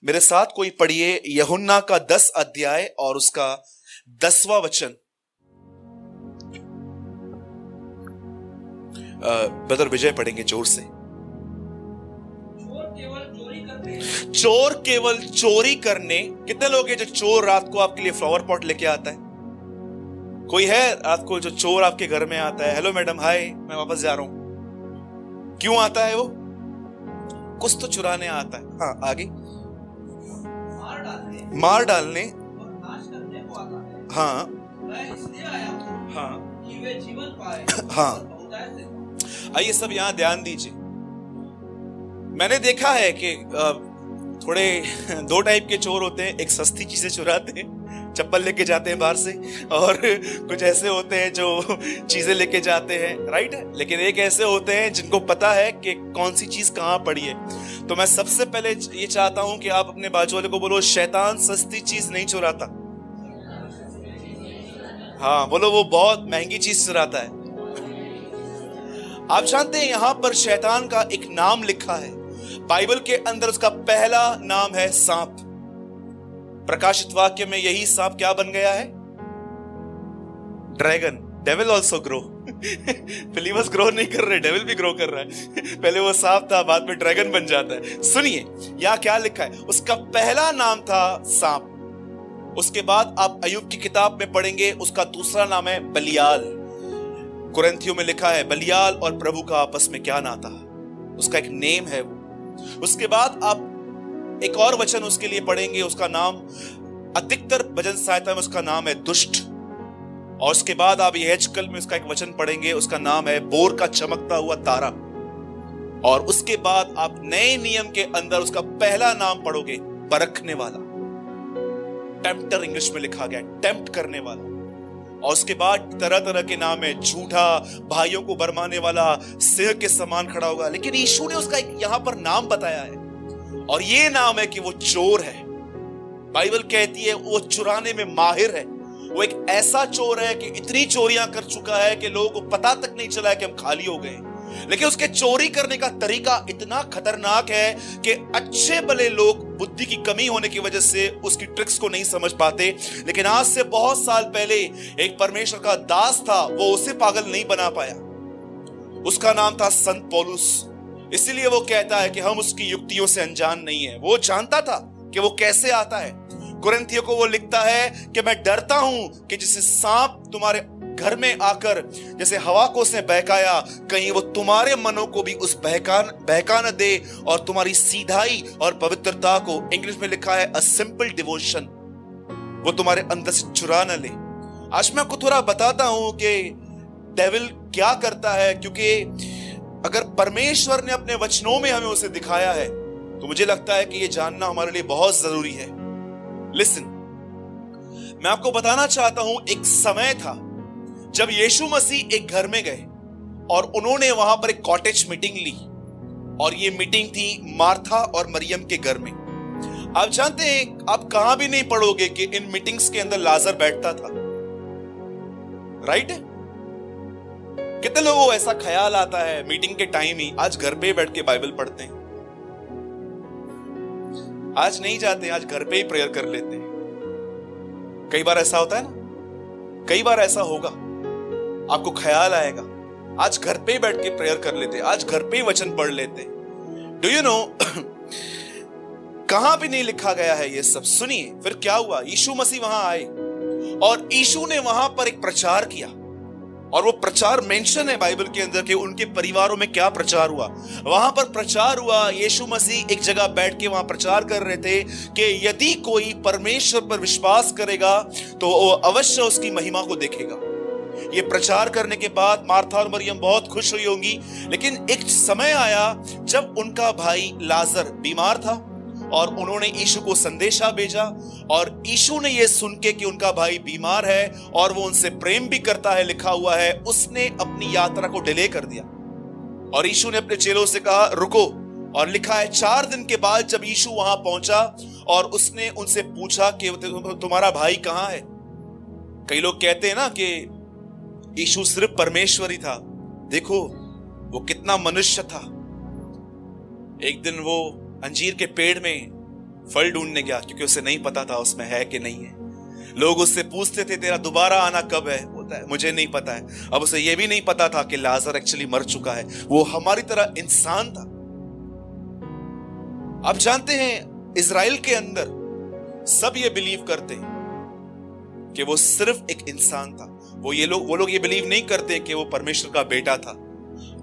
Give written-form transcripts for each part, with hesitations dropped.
मेरे साथ कोई पढ़िए यूहन्ना का 10 अध्याय और उसका 10वां वचन। ब्रदर विजय पढ़ेंगे जोर से। चोर केवल चोरी करने। कितने लोग हैं जो चोर रात को आपके लिए फ्लावर पॉट लेके आता है? कोई है रात को जो चोर आपके घर में आता है? हेलो मैडम, हाय, मैं वापस जा रहा हूं। क्यों आता है वो? कुछ तो चुराने आता है। हाँ, आगे। मार डालने और नाश करने को आता है। हाँ, मैं इसलिए आया हूं हाँ, कि वे जीवन पाए। हाँ। और बहुतायत से पाएं। आइए सब यहां ध्यान दीजिए। मैंने देखा है कि थोड़े दो टाइप के चोर होते हैं। एक सस्ती चीजें चुराते हैं, चप्पल लेके जाते हैं बाहर से, और कुछ ऐसे होते हैं जो चीजें लेके जाते हैं, राइट है। लेकिन एक ऐसे होते हैं जिनको पता है कि कौन सी चीज कहां पड़ी है। तो मैं सबसे पहले ये चाहता हूं कि आप अपने बाजू वाले को बोलो, शैतान सस्ती चीज नहीं चुराता। हाँ बोलो, वो बहुत महंगी चीज चुराता है। आप जानते हैं यहां पर शैतान का एक नाम लिखा है बाइबल के अंदर। उसका पहला नाम है सांप। प्रकाशित वाक्य में यही सांप क्या बन गया है? Dragon. Devil also grow. Believers grow नहीं कर रहे, डेविल भी ग्रो कर रहा है। पहले वो सांप था, बाद में ड्रैगन बन जाता है। सुनिए यहां क्या लिखा है। उसका पहला नाम था सांप। उसके बाद आप अय्यूब की किताब में पढ़ेंगे, उसका दूसरा नाम है बलियाल। कुरिन्थियों में लिखा है बलियाल और प्रभु का आपस में क्या नाता, उसका एक नेम है वो। उसके बाद आप एक और वचन उसके लिए पढ़ेंगे, उसका नाम अधिकतर भजन सहायता में उसका नाम है दुष्ट। और उसके बाद आप यहेजकेल में उसका एक वचन पढ़ेंगे, उसका नाम है बोर का चमकता हुआ तारा। और उसके बाद आप नए नियम के अंदर उसका पहला नाम पढ़ोगे, परखने वाला। टेम्पटर इंग्लिश में लिखा गया, टेम्प्ट करने वाला। और उसके बाद तरह तरह के नाम है, झूठा, भाइयों को बरमाने वाला, सिंह के समान खड़ा होगा। लेकिन यीशु ने उसका एक यहां पर नाम बताया है, और ये नाम है कि वो चोर है। बाइबल कहती है वो चुराने में माहिर है। वो एक ऐसा चोर है कि इतनी चोरियां कर चुका है कि लोगों को पता तक नहीं चला है कि हम खाली हो गए। लेकिन उसके चोरी करने का तरीका इतना खतरनाक है कि अच्छे भले लोग बुद्धि की कमी होने की वजह से उसकी ट्रिक्स को नहीं समझ पाते। लेकिन आज से बहुत साल पहले एक परमेश्वर का दास था, वो उसे पागल नहीं बना पाया। उसका नाम था संत पौलुस। इसीलिए वो कहता है कि हम उसकी युक्तियों से अनजान नहीं है। वो जानता था कि वो कैसे आता है। कुरिन्थियों को वो लिखता है कि मैं डरता हूं कि जैसे सांप तुम्हारे घर में आकर जैसे हवा को उसने बहकाया, कहीं वो तुम्हारे मनों को भी उस बहका न दे और तुम्हारी सीधाई और पवित्रता को, इंग्लिश में लिखा है अ सिंपल डिवोशन, वो तुम्हारे अंदर से चुरा न ले। आज मैं आपको थोड़ा बताता हूं कि डेविल क्या करता है, क्योंकि अगर परमेश्वर ने अपने वचनों में हमें उसे दिखाया है तो मुझे लगता है कि यह जानना हमारे लिए बहुत जरूरी है। लिसन, मैं आपको बताना चाहता हूं, एक समय था जब यीशु मसीह एक घर में गए और उन्होंने वहां पर एक कॉटेज मीटिंग ली, और यह मीटिंग थी मार्था और मरियम के घर में। आप जानते हैं, आप कहां भी नहीं पढ़ोगे कि इन मीटिंग्स के अंदर लाजर बैठता था, राइट? कितने लोगों को ऐसा ख्याल आता है मीटिंग के टाइम ही आज घर पे बैठ के बाइबल पढ़ते हैं, आज नहीं जाते, आज घर पे ही प्रेयर कर लेते हैं। कई बार ऐसा होता है ना, कई बार ऐसा होगा, आपको ख्याल आएगा आज घर पे ही बैठ के प्रेयर कर लेते, आज घर पे ही वचन पढ़ लेते। डू यू नो कहां भी नहीं लिखा गया है ये सब। सुनिए फिर क्या हुआ। यीशु मसीह वहां आए और यीशु ने वहां पर एक प्रचार किया, और वो प्रचार मेंशन है बाइबल के अंदर कि उनके परिवारों में क्या प्रचार हुआ। वहां पर प्रचार हुआ, यीशु मसीह एक जगह बैठ के वहां प्रचार कर रहे थे कि यदि कोई परमेश्वर पर विश्वास करेगा तो वो अवश्य उसकी महिमा को देखेगा। ये प्रचार करने के बाद मार्था और मरियम बहुत खुश हुई होंगी। लेकिन एक समय आया जब उनका भाई लाजर बीमार था और उन्होंने यीशु को संदेशा भेजा, और यीशु ने यह सुन के कि उनका भाई बीमार है और वो उनसे प्रेम भी करता है, लिखा हुआ है, उसने अपनी यात्रा को डिले कर दिया। और यीशु ने अपने चेलों से कहा रुको, और लिखा है 4 दिन के बाद जब यीशु वहां पहुंचा और उसने उनसे पूछा कि तुम्हारा भाई कहां है। कई लोग कहते हैं ना कि यीशु सिर्फ परमेश्वर ही था। देखो वो कितना मनुष्य था। एक दिन वो अंजीर के पेड़ में फल ढूंढने गया क्योंकि उसे नहीं पता था उसमें है कि नहीं है। लोग उससे पूछते थे तेरा दोबारा आना कब है, बोलता है मुझे नहीं पता है। अब उसे यह भी नहीं पता था कि लाजर एक्चुअली मर चुका है, वो हमारी तरह इंसान था। आप जानते हैं इजराइल के अंदर सब ये बिलीव करते हैं कि वो सिर्फ एक इंसान था। वो लोग ये बिलीव नहीं करते कि वो परमेश्वर का बेटा था।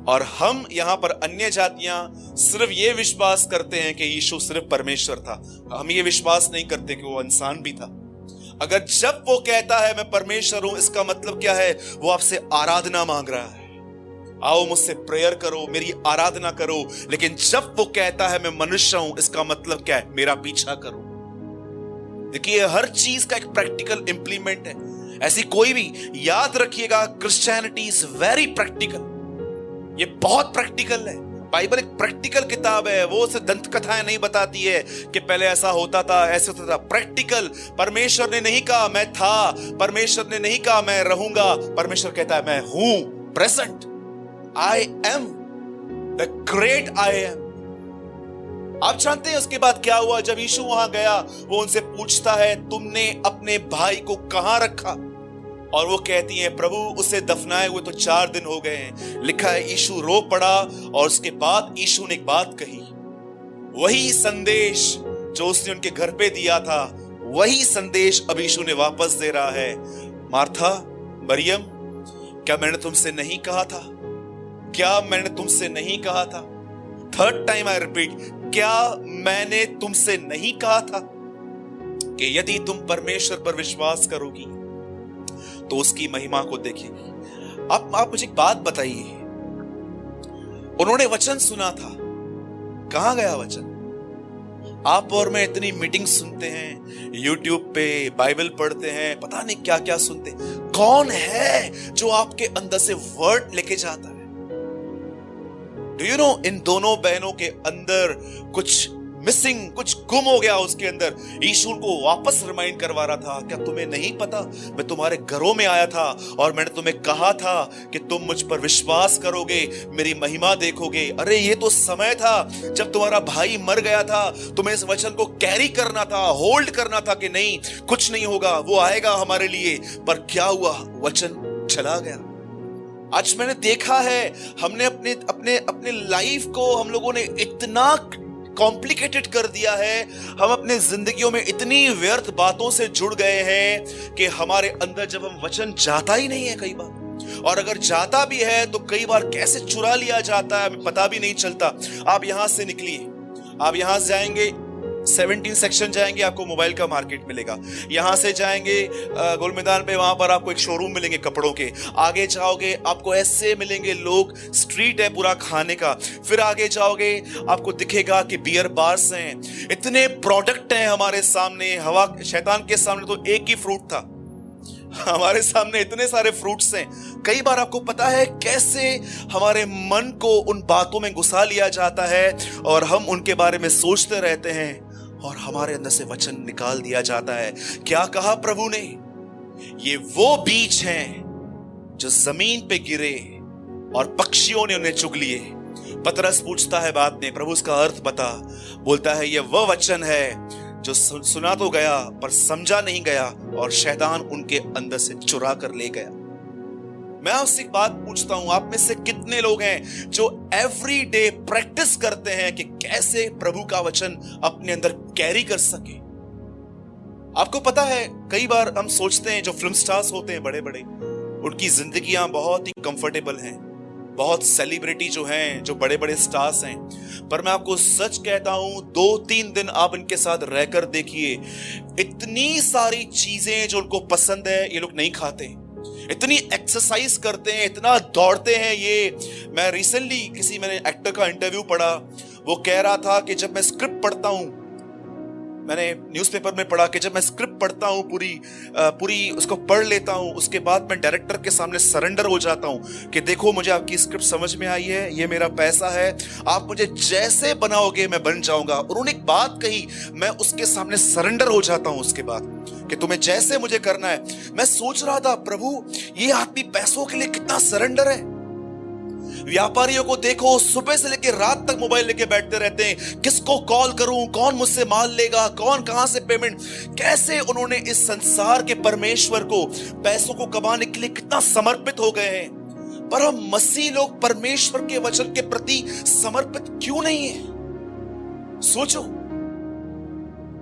और हम यहां पर अन्य जातियां सिर्फ ये विश्वास करते हैं कि यीशु सिर्फ परमेश्वर था। हम ये विश्वास नहीं करते कि वो इंसान भी था। अगर जब वो कहता है मैं परमेश्वर हूं, इसका मतलब क्या है? वो आपसे आराधना मांग रहा है। आओ मुझसे प्रेयर करो, मेरी आराधना करो। लेकिन जब वो कहता है मैं मनुष्य हूं, इसका मतलब क्या है? मेरा पीछा करो। देखिए, हर चीज का एक प्रैक्टिकल इंप्लीमेंट है। ऐसी कोई भी, याद रखिएगा, क्रिश्चियनिटी इज वेरी प्रैक्टिकल। ये बहुत प्रैक्टिकल है। बाइबल एक प्रैक्टिकल किताब है। वो सिर्फ दंत कथाएं नहीं बताती है कि पहले ऐसा होता था, ऐसे होता था। प्रैक्टिकल। परमेश्वर ने नहीं कहा मैं था, परमेश्वर ने नहीं कहा मैं रहूंगा। परमेश्वर कहता है मैं हूं, present. I am the great I am. आप जानते हैं उसके बाद क्या हुआ? जब यीशु वहां गया, वो उनसे पूछता है तुमने अपने भाई को कहां रखा? और वो कहती है प्रभु उसे दफनाए हुए तो 4 दिन हो गए हैं। लिखा है यीशु रो पड़ा और उसके बाद यीशु ने एक बात कही। वही संदेश जो उसने उनके घर पे दिया था, वही संदेश अब यीशु ने वापस दे रहा है। मार्था, मरियम, क्या मैंने तुमसे नहीं कहा था? क्या मैंने तुमसे नहीं कहा था? 3rd टाइम आई रिपीट, क्या मैंने तुमसे नहीं कहा था कि यदि तुम परमेश्वर पर विश्वास करोगी तो उसकी महिमा को देखेगी? आप मुझे एक बात बताइए, उन्होंने वचन सुना था, कहां गया वचन? आप और मैं इतनी मीटिंग सुनते हैं, यूट्यूब पे बाइबल पढ़ते हैं, पता नहीं क्या क्या सुनते हैं। कौन है जो आपके अंदर से वर्ड लेके जाता है? डू यू नो, इन दोनों बहनों के अंदर कुछ मिसिंग, कुछ गुम हो गया उसके अंदर। यीशु को वापस रिमाइंड करवा रहा था, क्या तुम्हें नहीं पता मैं तुम्हारे घरों में आया था और मैंने तुम्हें कहा था कि तुम मुझ पर विश्वास करोगे, मेरी महिमा देखोगे। अरे ये तो समय था जब तुम्हारा भाई मर गया था, तुम्हें इस वचन को कैरी करना था, होल्ड करना था कि नहीं कुछ नहीं होगा, वो आएगा हमारे लिए। पर क्या हुआ? वचन चला गया। आज मैंने देखा है, हमने अपने लाइफ को हम लोगों ने इतना कॉम्प्लिकेटेड कर दिया है। हम अपने जिंदगियों में इतनी व्यर्थ बातों से जुड़ गए हैं कि हमारे अंदर जब हम वचन जाता ही नहीं है कई बार, और अगर जाता भी है तो कई बार कैसे चुरा लिया जाता है हमें पता भी नहीं चलता। आप यहां से निकलिए, आप यहां से जाएंगे 17 सेक्शन जाएंगे, आपको मोबाइल का मार्केट मिलेगा। यहां से जाएंगे गोल मैदान पे, वहां पर आपको एक शोरूम मिलेंगे कपड़ों के। आगे जाओगे आपको ऐसे मिलेंगे लोग, स्ट्रीट है पूरा खाने का। फिर आगे जाओगे आपको दिखेगा कि बियर बार्स हैं। इतने प्रोडक्ट हैं हमारे सामने। हवा, शैतान के सामने तो एक ही फ्रूट था, हमारे सामने इतने सारे फ्रूट्स हैं। कई बार आपको पता है कैसे हमारे मन को उन बातों में घुसा लिया जाता है और हम उनके बारे में सोचते रहते हैं और हमारे अंदर से वचन निकाल दिया जाता है। क्या कहा प्रभु ने? ये वो बीज हैं जो जमीन पे गिरे और पक्षियों ने उन्हें चुग लिए। पतरस पूछता है बाद में, प्रभु उसका अर्थ बता। बोलता है ये वह वचन है जो सुना तो गया पर समझा नहीं गया और शैतान उनके अंदर से चुरा कर ले गया। मैं आपसे एक बात पूछता हूं, आप में से कितने लोग हैं जो एवरी डे प्रैक्टिस करते हैं कि कैसे प्रभु का वचन अपने अंदर कैरी कर सके? आपको पता है कई बार हम सोचते हैं जो फिल्म स्टार्स होते हैं बड़े बड़े, उनकी जिंदगियां बहुत ही कंफर्टेबल हैं, बहुत सेलिब्रिटी जो हैं, जो बड़े बड़े स्टार्स हैं। पर मैं आपको सच कहता हूं, 2-3 दिन आप इनके साथ रहकर देखिए, इतनी सारी चीजें जो उनको पसंद है ये लोग नहीं खाते। इतनी एक्सरसाइज करते हैं, इतना दौड़ते हैं ये। मैं रिसेंटली मैंने एक्टर का इंटरव्यू पढ़ा, वो कह रहा था कि जब मैं स्क्रिप्ट पढ़ता हूं, मैंने न्यूज़पेपर में पढ़ा कि जब मैं स्क्रिप्ट पढ़ता हूं पूरी उसको पढ़ लेता हूं, उसके बाद मैं डायरेक्टर के सामने सरेंडर हो जाता हूं कि देखो मुझे आपकी स्क्रिप्ट समझ में आई है, ये मेरा पैसा है, आप मुझे जैसे बनाओगे मैं बन जाऊंगा। और उन्होंने एक बात कही, मैं उसके सामने सरेंडर हो जाता हूं उसके बाद कि तुम्हें जैसे मुझे करना है। मैं सोच रहा था प्रभु ये आदमी पैसों के लिए कितना सरेंडर है। व्यापारियों को देखो, सुबह से लेकर रात तक मोबाइल लेके बैठते रहते हैं, किसको कॉल करूं, कौन मुझसे माल लेगा, कौन कहां से पेमेंट। कैसे उन्होंने इस संसार के परमेश्वर को, पैसों को कमाने के लिए कितना समर्पित हो गए हैं। पर हम मसीह लोग परमेश्वर के वचन के प्रति समर्पित क्यों नहीं है? सोचो,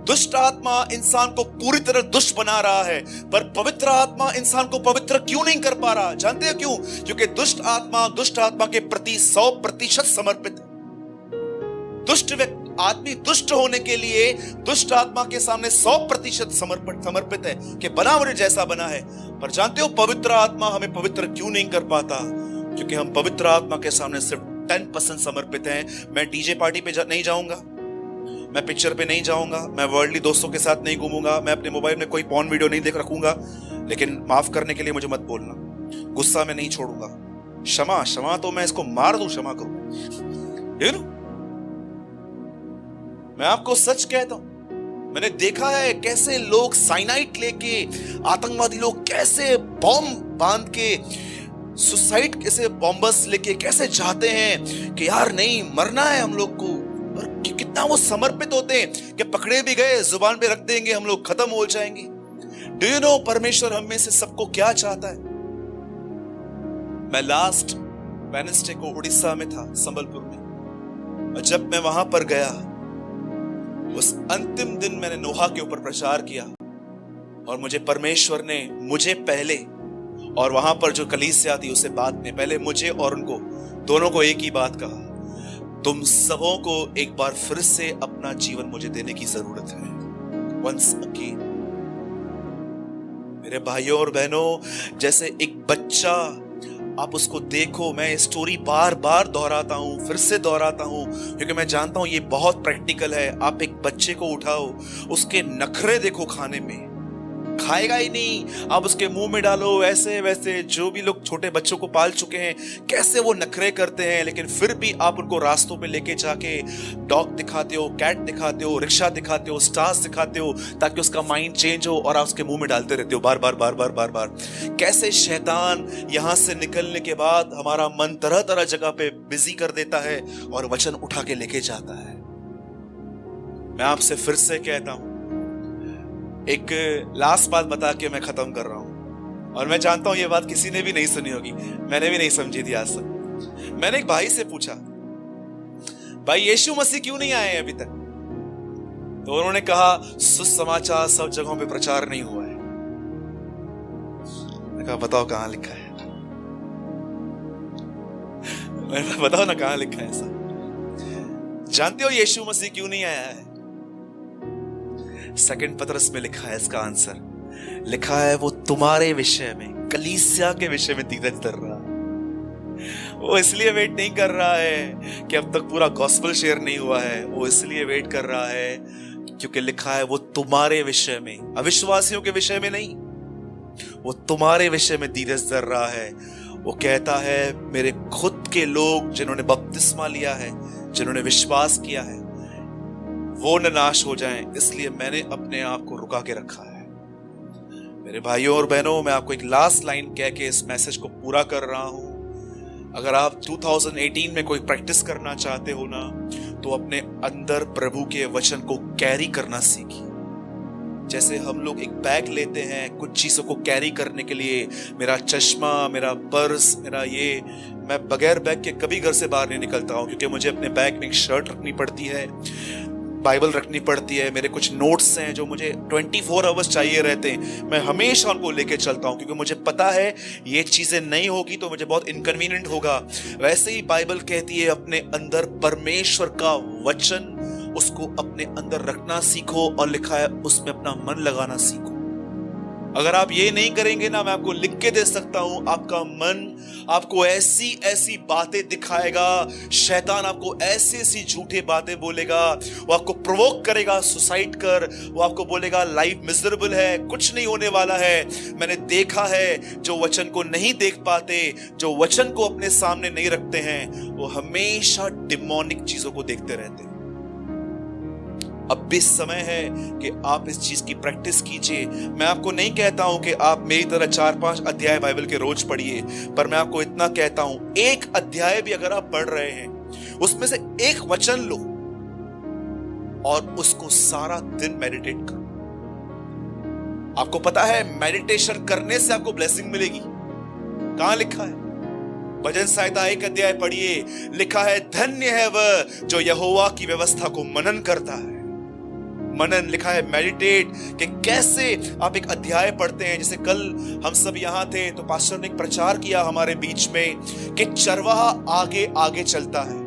दुष्ट आत्मा इंसान को पूरी तरह दुष्ट बना रहा है, पर पवित्र आत्मा इंसान को पवित्र क्यों नहीं कर पा रहा? जानते हो क्यों? क्योंकि दुष्ट आत्मा के प्रति 100% समर्पित है। दुष्ट आदमी दुष्ट होने के लिए दुष्ट आत्मा के सामने 100% समर्पित है कि बना मुझे जैसा बना है। पर जानते हो पवित्र आत्मा हमें पवित्र क्यों नहीं कर पाता? क्योंकि हम पवित्र आत्मा के सामने सिर्फ 10% समर्पित हैं। मैं डीजे पार्टी पे नहीं जाऊंगा, मैं पिक्चर पे नहीं जाऊंगा, मैं वर्ल्डली दोस्तों के साथ नहीं घूमूंगा, मैं अपने मोबाइल में कोई पॉर्न वीडियो नहीं देख रखूंगा। लेकिन माफ करने के लिए मुझे मत बोलना, गुस्सा में नहीं छोड़ूंगा, क्षमा तो मैं इसको मार दूं, क्षमा करूं। मैं आपको सच कहता हूं, मैंने देखा है कैसे लोग साइनाइड लेके, आतंकवादी लोग कैसे बॉम्ब बांध के, सुसाइड कैसे बॉम्बर्स लेके कैसे जाते हैं कि यार नहीं मरना है हम लोग को। और कितना वो समर्पित होते हैं कि पकड़े भी गए, जुबान पे रख देंगे, हम लोग खत्म हो जाएंगे। डू यू नो परमेश्वर हम में से सबको क्या चाहता है? मैं लास्ट वेडनेसडे को उड़ीसा में था, संबलपुर में, और जब मैं वहां पर गया, उस अंतिम दिन मैंने नोहा के ऊपर प्रचार किया, और मुझे परमेश्वर ने, मुझे पहले और वहां पर जो कलीसिया थी उसे बाद में, पहले मुझे और उनको दोनों को एक ही बात कहा, तुम सबों को एक बार फिर से अपना जीवन मुझे देने की जरूरत है। Once again. मेरे भाइयों और बहनों, जैसे एक बच्चा, आप उसको देखो, मैं स्टोरी बार बार दोहराता हूं, फिर से दोहराता हूं, क्योंकि मैं जानता हूं ये बहुत प्रैक्टिकल है। आप एक बच्चे को उठाओ, उसके नखरे देखो, खाने में खाएगा ही नहीं, आप उसके मुंह में डालो, ऐसे वैसे, जो भी लोग छोटे बच्चों को पाल चुके हैं कैसे वो नखरे करते हैं, लेकिन फिर भी आप उनको रास्तों पे लेके जाके डॉग दिखाते हो, कैट दिखाते हो, रिक्शा दिखाते हो, स्टार्स दिखाते हो, ताकि उसका माइंड चेंज हो, और आप उसके मुंह में डालते रहते हो बार बार बार बार बार बार। कैसे शैतान यहां से निकलने के बाद हमारा मन तरह तरह जगह पे बिजी कर देता है और वचन उठा के लेके जाता है। मैं आपसे फिर से कहता हूं, एक लास्ट बात बता के मैं खत्म कर रहा हूं, और मैं जानता हूं ये बात किसी ने भी नहीं सुनी होगी, मैंने भी नहीं समझी थी आज तक। मैंने एक भाई से पूछा, भाई यीशु मसीह क्यों नहीं आए अभी तक? तो उन्होंने कहा, सुसमाचार सब जगहों पे प्रचार नहीं हुआ है। मैंने कहा बताओ कहां लिखा है? मैंने कहा बताओ ना कहां लिखा है ऐसा? जानते हो यीशु मसीह क्यों नहीं आया है? सेकंड पतरस में लिखा है इसका आंसर, लिखा है वो तुम्हारे विषय में, कलीसिया के विषय में धीरज धर रहा है। वो इसलिए वेट नहीं कर रहा है कि अब तक पूरा गॉस्पेल शेयर नहीं हुआ है, वो इसलिए वेट कर रहा है क्योंकि लिखा है वो तुम्हारे विषय में, अविश्वासियों के विषय में नहीं, वो तुम्हारे विषय में धीरज धर रहा है। वो कहता है मेरे खुद के लोग जिन्होंने बपतिस्मा लिया है, जिन्होंने विश्वास किया है, वो न नाश हो जाएं, इसलिए मैंने अपने आप को रुका के रखा है। मेरे भाइयों और बहनों, मैं आपको एक लास्ट लाइन कह के इस मैसेज को पूरा कर रहा हूं। अगर आप 2018 में कोई प्रैक्टिस करना चाहते हो ना, तो अपने अंदर प्रभु के वचन को कैरी करना सीखिए। जैसे हम लोग एक बैग लेते हैं कुछ चीजों को कैरी करने के लिए, मेरा चश्मा, मेरा पर्स, मेरा ये, मैं बगैर बैग के कभी घर से बाहर नहीं निकलता हूं, क्योंकि मुझे अपने बैग में एक शर्ट रखनी पड़ती है, बाइबल रखनी पड़ती है, मेरे कुछ नोट्स हैं जो मुझे 24 आवर्स चाहिए रहते हैं, मैं हमेशा उनको लेके चलता हूं, क्योंकि मुझे पता है ये चीजें नहीं होगी तो मुझे बहुत इनकन्वीनियंट होगा। वैसे ही बाइबल कहती है अपने अंदर परमेश्वर का वचन, उसको अपने अंदर रखना सीखो, और लिखा है उसमें अपना मन लगाना सीखो। अगर आप ये नहीं करेंगे ना, मैं आपको लिख के दे सकता हूं, आपका मन आपको ऐसी ऐसी बातें दिखाएगा, शैतान आपको ऐसी ऐसी झूठी बातें बोलेगा, वो आपको प्रोवोक करेगा सुसाइड कर, वो आपको बोलेगा लाइफ मिजरेबल है, कुछ नहीं होने वाला है। मैंने देखा है जो वचन को नहीं देख पाते, जो वचन को अपने सामने नहीं रखते हैं, वो हमेशा डिमोनिक चीजों को देखते रहते हैं। अब भी समय है कि आप इस चीज की प्रैक्टिस कीजिए। मैं आपको नहीं कहता हूं कि आप मेरी तरह 4-5 अध्याय बाइबल के रोज पढ़िए, पर मैं आपको इतना कहता हूं, एक अध्याय भी अगर आप पढ़ रहे हैं, उसमें से एक वचन लो और उसको सारा दिन मेडिटेट करो। आपको पता है मेडिटेशन करने से आपको ब्लेसिंग मिलेगी। कहां लिखा है? भजन संहिता 1 अध्याय पढ़िए, लिखा है धन्य है वह जो यहोवा की व्यवस्था को मनन करता है। मनन लिखा है मेडिटेट, कि कैसे आप एक अध्याय पढ़ते हैं। जैसे कल हम सब यहां थे तो पास्टर ने एक प्रचार किया हमारे बीच में कि चरवाहा आगे आगे चलता है।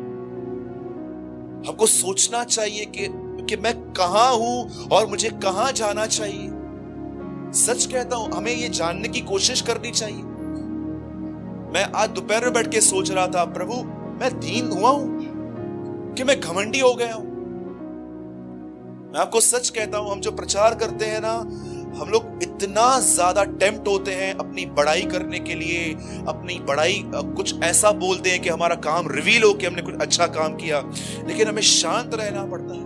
हमको सोचना चाहिए कि मैं कहां हूं और मुझे कहां जाना चाहिए। सच कहता हूं, हमें यह जानने की कोशिश करनी चाहिए। मैं आज दोपहर में बैठ के सोच रहा था, प्रभु मैं दीन हुआ हूं कि मैं घमंडी हो गया हूं। मैं आपको सच कहता हूं, हम जो प्रचार करते हैं ना, हम लोग इतना ज्यादा टेम्प्ट होते हैं अपनी बड़ाई करने के लिए, अपनी बड़ाई कुछ ऐसा बोलते हैं कि हमारा काम रिवील हो कि हमने कुछ अच्छा काम किया, लेकिन हमें शांत रहना पड़ता है।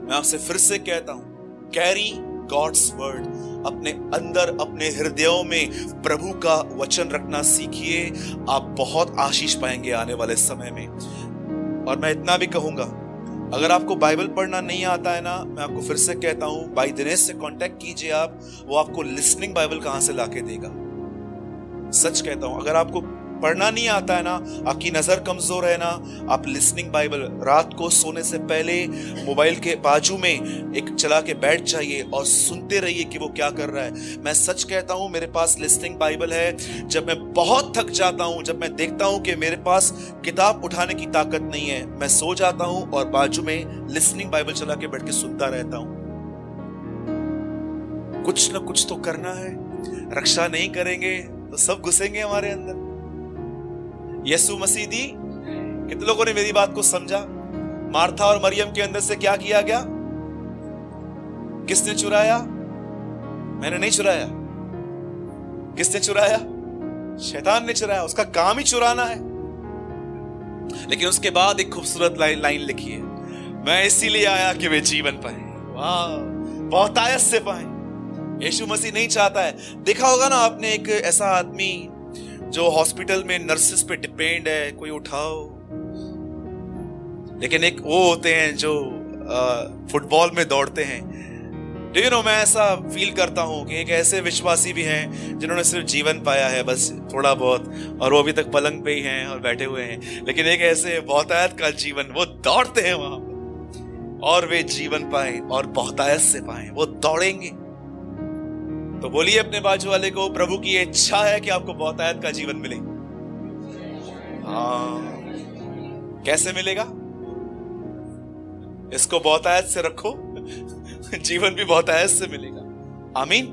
मैं आपसे फिर से कहता हूं, कैरी गॉड्स वर्ड, अपने अंदर अपने हृदयों में प्रभु का वचन रखना सीखिए। आप बहुत आशीष पाएंगे आने वाले समय में। और मैं इतना भी कहूंगा, अगर आपको बाइबल पढ़ना नहीं आता है ना, मैं आपको फिर से कहता हूं, भाई दिनेश से कांटेक्ट कीजिए आप, वो आपको लिसनिंग बाइबल कहां से लाके देगा। सच कहता हूं, अगर आपको पढ़ना नहीं आता है ना, आपकी नजर कमजोर है ना, आप लिसनिंग बाइबल रात को सोने से पहले मोबाइल के बाजू में एक चला के बैठ जाइए और सुनते रहिए कि वो क्या कर रहा है। मैं सच कहता हूं, मेरे पास लिसनिंग बाइबल है। जब मैं बहुत थक जाता हूं, जब मैं देखता हूं कि मेरे पास किताब उठाने की ताकत नहीं है, मैं सो जाता हूं और बाजू में लिसनिंग बाइबल चला के बैठ के सुनता रहता हूं। कुछ ना कुछ तो करना है। रक्षा नहीं करेंगे तो सब घुसेंगे हमारे अंदर। यीशु मसीह दी, कितने लोगों ने मेरी बात को समझा? मार्था और मरियम के अंदर से क्या किया गया? किसने चुराया? मैंने नहीं चुराया। किसने चुराया? शैतान ने चुराया। उसका काम ही चुराना है। लेकिन उसके बाद एक खूबसूरत लाइन लिखी है, मैं इसीलिए आया कि वे जीवन पाए। वाह, बहुतायत से पाए। यीशु मसीह नहीं चाहता है। देखा होगा ना आपने, एक ऐसा आदमी जो हॉस्पिटल में नर्सेस पे डिपेंड है, कोई उठाओ, लेकिन एक वो होते हैं जो फुटबॉल में दौड़ते हैं। डू यू नो, मैं ऐसा फील करता हूं कि एक ऐसे विश्वासी भी हैं जिन्होंने सिर्फ जीवन पाया है, बस थोड़ा बहुत, और वो अभी तक पलंग पे ही हैं और बैठे हुए हैं। लेकिन एक ऐसे बहुतायत का जीवन, वो दौड़ते हैं वहां पर, और वे जीवन पाए और बहुतायत से पाए, वो दौड़ेंगे। तो बोलिए अपने बाजू वाले को, प्रभु की इच्छा है कि आपको बहुतायत का जीवन मिले। हाँ, कैसे मिलेगा? इसको बहुतायत से रखो, जीवन भी बहुतायत से मिलेगा। आमीन।